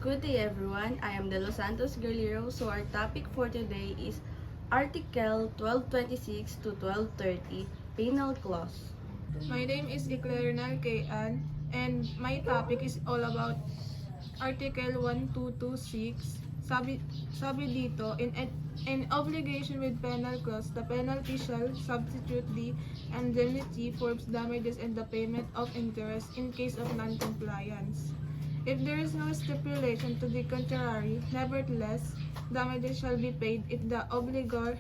Good day everyone, I am De Los Santos Guerrero. So our topic for today is Article 1226 to 1230 Penal Clause. My name is Eclairnal Kayan and my topic is all about Article 1226. Sabi dito, in obligation with penal clause, the penalty shall substitute the indemnity for damages and the payment of interest in case of non-compliance. If there is no stipulation to the contrary, nevertheless, damages shall be paid if the obligor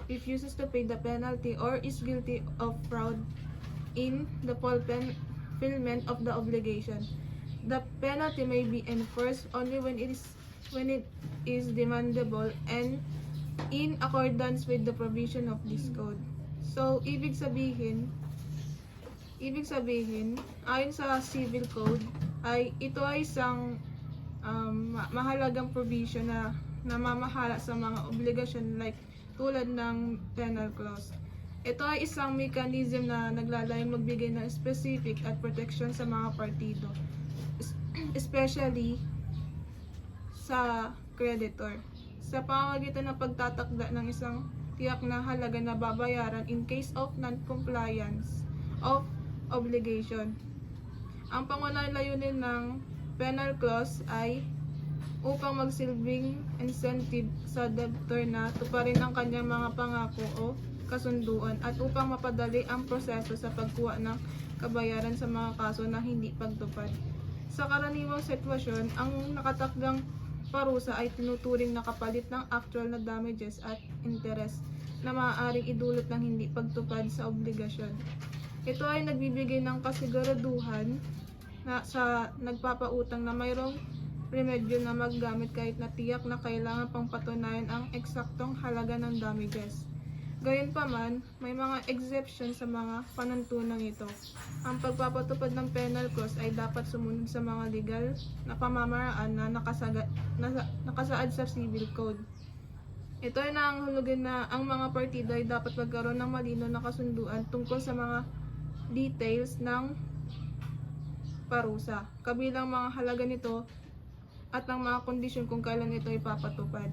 refuses to pay the penalty or is guilty of fraud in the fulfillment of the obligation. The penalty may be enforced only when it is demandable and in accordance with the provision of this code. So, ibig sabihin, ayon sa Civil Code, ito ay isang mahalagang provision na namamahala sa mga obligasyon like tulad ng penal clause. Ito ay isang mechanism na naglalayong magbigay ng specific at protection sa mga partido, especially sa creditor, sa pamamagitan ng pagtatakda ng isang tiyak na halaga na babayaran in case of non-compliance of obligation. Ang pangunahing layunin ng penal clause ay upang magsilbing incentive sa debtor na tuparin ang kanyang mga pangako o kasunduan at upang mapadali ang proseso sa pagkuha ng kabayaran sa mga kaso na hindi pagtupad. Sa karaniwang sitwasyon, ang nakatakdang parusa ay tinuturing na kapalit ng actual na damages at interest na maaaring idulot ng hindi pagtupad sa obligasyon. Ito ay nagbibigay ng kasiguraduhan na sa nagpapautang na mayroong remedyo na maggamit kahit na tiyak na kailangan pang patunayan ang eksaktong halaga ng damages. Gayunpaman, may mga exception sa mga panuntunang ito. Ang pagpapatupad ng penal clause ay dapat sumunod sa mga legal na pamamaraan na nakasaad sa Civil Code. Ito ay nangangahulugan na ang mga partido ay dapat magkaroon ng malinaw na kasunduan tungkol sa mga details ng parusa, kabilang mga halaga nito at ang mga kondisyon kung kailan ito ipapatupad.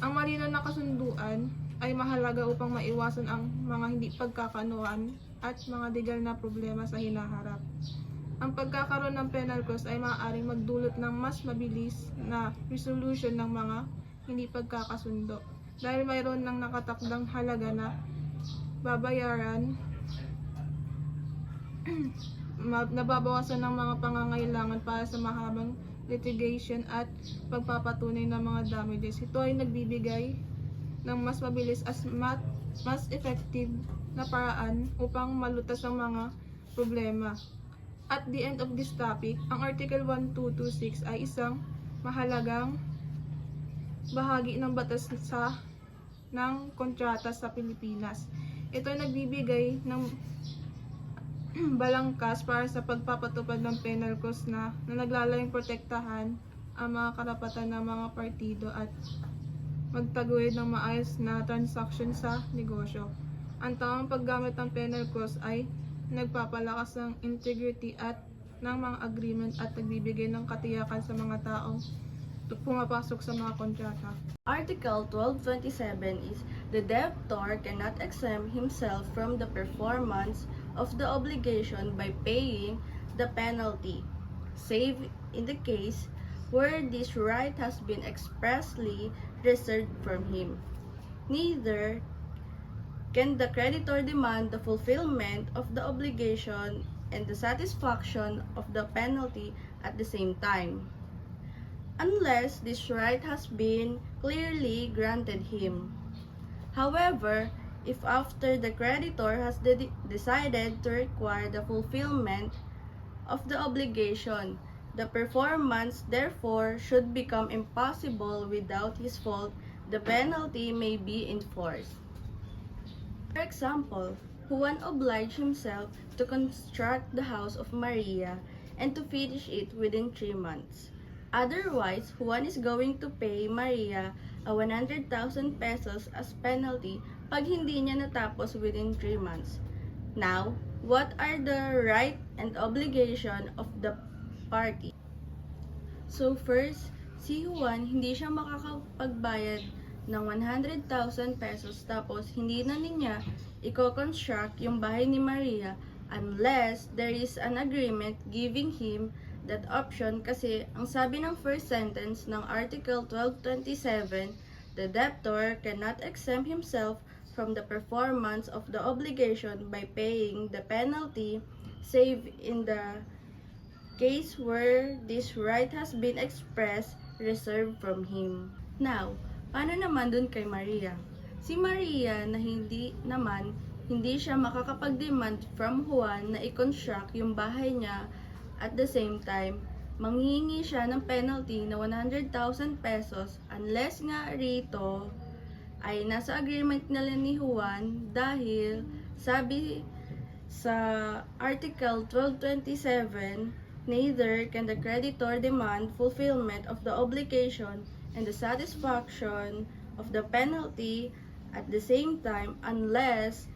Ang malinaw na kasunduan ay mahalaga upang maiwasan ang mga hindi pagkakaunawaan at mga legal na problema sa hinaharap. Ang pagkakaroon ng penal clause ay maaaring magdulot ng mas mabilis na resolution ng mga hindi pagkakasundo dahil mayroon ng nakatakdang halaga na babayaran nababawasan ng mga pangangailangan para sa mahabang litigation at pagpapatunay ng mga damages. Ito ay nagbibigay ng mas mabilis at mas effective na paraan upang malutas ang mga problema. At the end of this topic, ang Article 1226 ay isang mahalagang bahagi ng batas ng kontrata sa Pilipinas. Ito ay nagbibigay ng balangkas para sa pagpapatupad ng penal clause na naglalayong protektahan ang mga karapatan ng mga partido at magtaguyod ng maayos na transaksyon sa negosyo. Ang tamang paggamit ng penal clause ay nagpapalakas ng integrity at ng mga agreement at nagbibigay ng katiyakan sa mga taong pumapasok sa mga kontrata. Article 1227 is the debtor cannot exempt himself from the performance of the obligation by paying the penalty, save in the case where this right has been expressly reserved from him. Neither can the creditor demand the fulfillment of the obligation and the satisfaction of the penalty at the same time, unless this right has been clearly granted him. However, if after the creditor has decided to require the fulfillment of the obligation, the performance therefore should become impossible without his fault, the penalty may be enforced. For example, Juan obliged himself to construct the house of Maria and to finish it within 3 months. Otherwise, Juan is going to pay Maria a 100,000 pesos as penalty pag hindi niya natapos within 3 months. Now, what are the right and obligation of the party? So first, si Juan hindi siya makakapagbayad ng 100,000 pesos tapos hindi na niya i-construct yung bahay ni Maria unless there is an agreement giving him that option kasi ang sabi ng first sentence ng Article 1227, the debtor cannot exempt himself from the performance of the obligation by paying the penalty save in the case where this right has been expressed reserved from him. Now, paano naman dun kay Maria? Si Maria na hindi siya makakapag-demand from Juan na i-construct yung bahay niya at the same time, manghihingi siya ng penalty na 100,000 pesos unless nga rito ay nasa agreement nila ni Juan dahil sabi sa Article 1227, neither can the creditor demand fulfillment of the obligation and the satisfaction of the penalty at the same time unless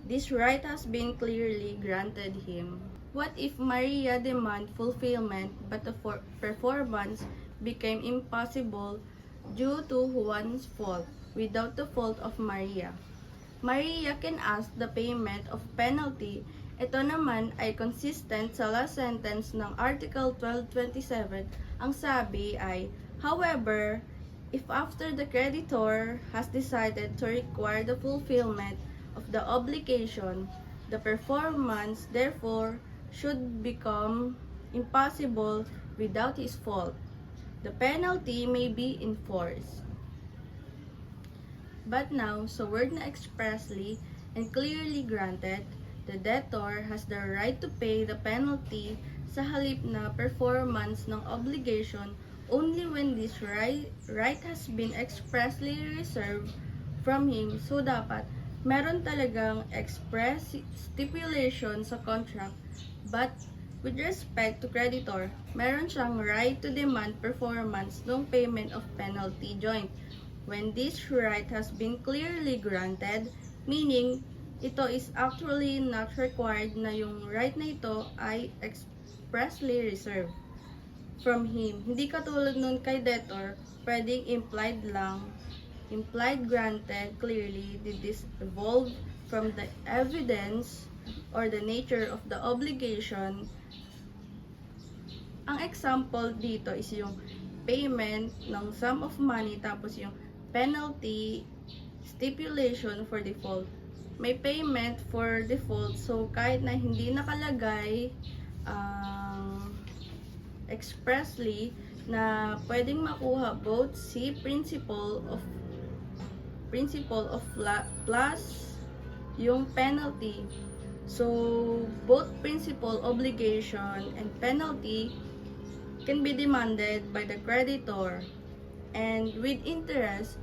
this right has been clearly granted him. What if Maria demand fulfillment but the performance became impossible due to Juan's fault without the fault of Maria? Maria can ask the payment of penalty. Ito naman ay consistent sa last sentence ng Article 1227. Ang sabi ay, however, if after the creditor has decided to require the fulfillment of the obligation, the performance therefore should become impossible without his fault, the penalty may be enforced. But now, sa word na expressly and clearly granted, the debtor has the right to pay the penalty sa halip na performance ng obligation only when this right has been expressly reserved from him. So, dapat meron talagang express stipulation sa contract, but with respect to creditor, meron siyang right to demand performance ng payment of penalty joint when this right has been clearly granted, meaning ito is actually not required na yung right na ito ay expressly reserved from him. Hindi katulad nun kay debtor, pwedeng implied lang. Implied granted clearly did this evolve from the evidence or the nature of the obligation. Ang example dito is yung payment ng sum of money tapos yung penalty stipulation for default. May payment for default, so kahit na hindi nakalagay expressly na pwedeng makuha both si principal of plus yung penalty. So both principal obligation and penalty can be demanded by the creditor and with interest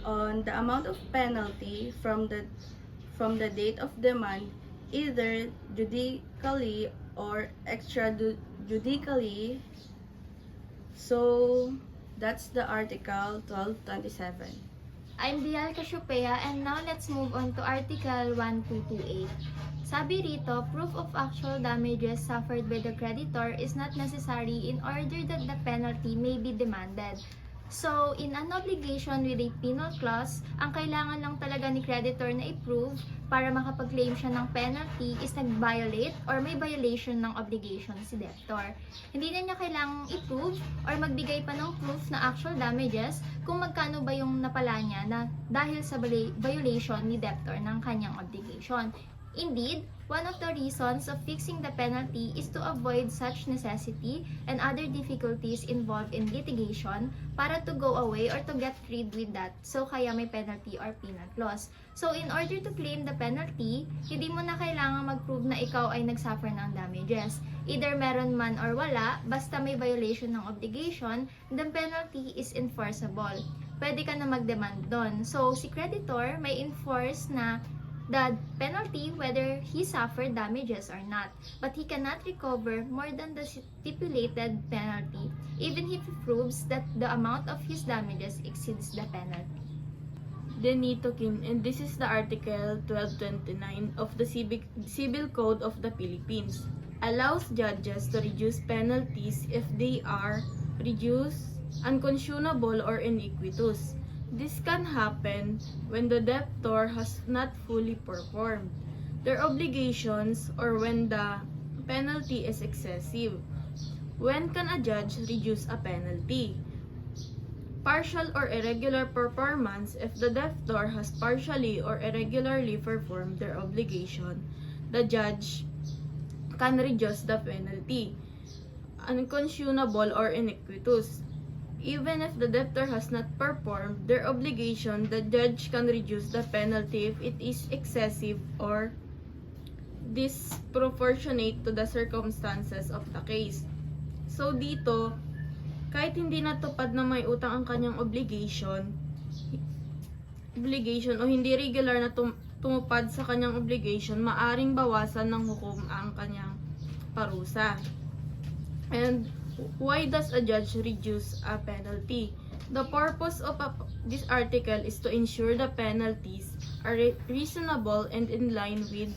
on the amount of penalty from the date of demand, either judicially or extrajudicially. So that's the Article 1227. I'm Dial Casiopea and now let's move on to Article 1228. Sabi rito, proof of actual damages suffered by the creditor is not necessary in order that the penalty may be demanded. So, in an obligation with a penal clause, ang kailangan lang talaga ni creditor na i-prove para makapag-claim siya ng penalty is nag-violate or may violation ng obligation si debtor. Hindi na niya kailangang i-prove or magbigay pa ng proof na actual damages kung magkano ba yung napala niya na dahil sa violation ni debtor ng kanyang obligation. Indeed, one of the reasons of fixing the penalty is to avoid such necessity and other difficulties involved in litigation para to go away or to get rid with that. So, kaya may penalty or penal clause. So, in order to claim the penalty, hindi mo na kailangan mag-prove na ikaw ay nagsuffer ng damages. Either meron man or wala, basta may violation ng obligation, the penalty is enforceable. Pwede ka na mag-demand doon. So, si creditor may enforce na the penalty whether he suffered damages or not, but he cannot recover more than the stipulated penalty even if he proves that the amount of his damages exceeds the penalty. Denito Kim, and this is the Article 1229 of the Civil Code of the Philippines. Allows judges to reduce penalties if they are reduce, unconscionable, or iniquitous. This can happen when the debtor has not fully performed their obligations or when the penalty is excessive. When can a judge reduce a penalty? Partial or irregular performance if the debtor has partially or irregularly performed their obligation, the judge can reduce the penalty. Unconscionable or iniquitous. Even if the debtor has not performed their obligation, the judge can reduce the penalty if it is excessive or disproportionate to the circumstances of the case. So dito, kahit hindi natupad na may utang ang kanyang obligation o hindi regular na tumupad sa kanyang obligation, maaring bawasan ng hukom ang kanyang parusa. And why does a judge reduce a penalty? The purpose of this article is to ensure the penalties are reasonable and in line with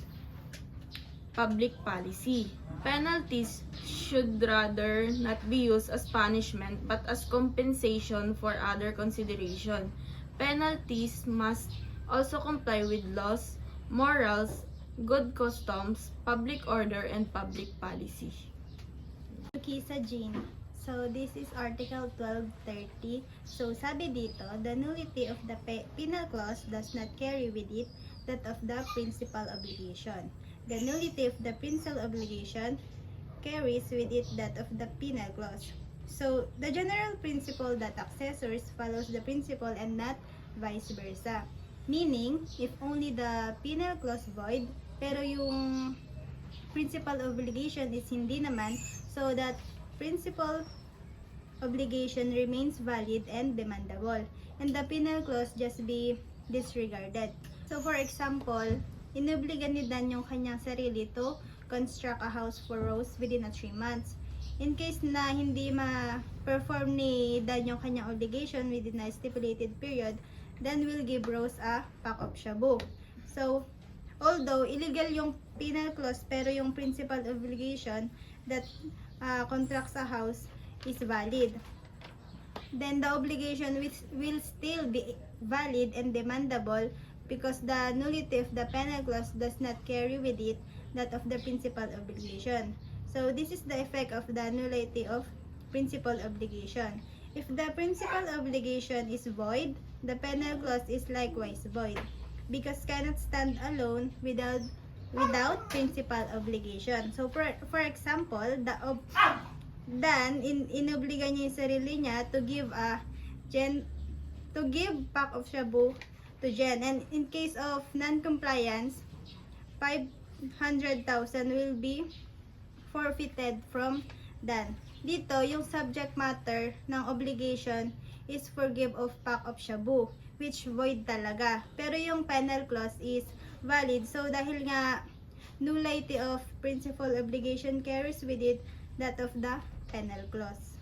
public policy. Penalties should rather not be used as punishment but as compensation for other consideration. Penalties must also comply with laws, morals, good customs, public order, and public policy. Kisa Jane. So, this is Article 1230. So, sabi dito, the nullity of the penal clause does not carry with it that of the principal obligation. The nullity of the principal obligation carries with it that of the penal clause. So, the general principle that accessors follows the principle and not vice versa. Meaning, if only the penal clause void, pero yung principal obligation is hindi naman, so that principal obligation remains valid and demandable, and the penal clause just be disregarded. So, for example, inobligan ni Dan yung kanyang sarili to construct a house for Rose within 3 months. In case na hindi ma-perform ni Dan yung kanyang obligation within a stipulated period, then we'll give Rose a pack of shabu. So, although illegal yung penal clause, pero yung principal obligation that contracts a house is valid. Then the obligation will still be valid and demandable because the nullity of the penal clause does not carry with it that of the principal obligation. So this is the effect of the nullity of principal obligation. If the principal obligation is void, the penal clause is likewise void because cannot stand alone without principal obligation. So for example, Dan inobliga niya yung sarili niya to give pack of shabu to Jen, and in case of non-compliance, 500,000 will be forfeited from Dan. Dito, yung subject matter ng obligation is forgive of pack of shabu, which void talaga. Pero yung penal clause is valid. So, dahil nga nullity of principal obligation carries with it that of the penal clause.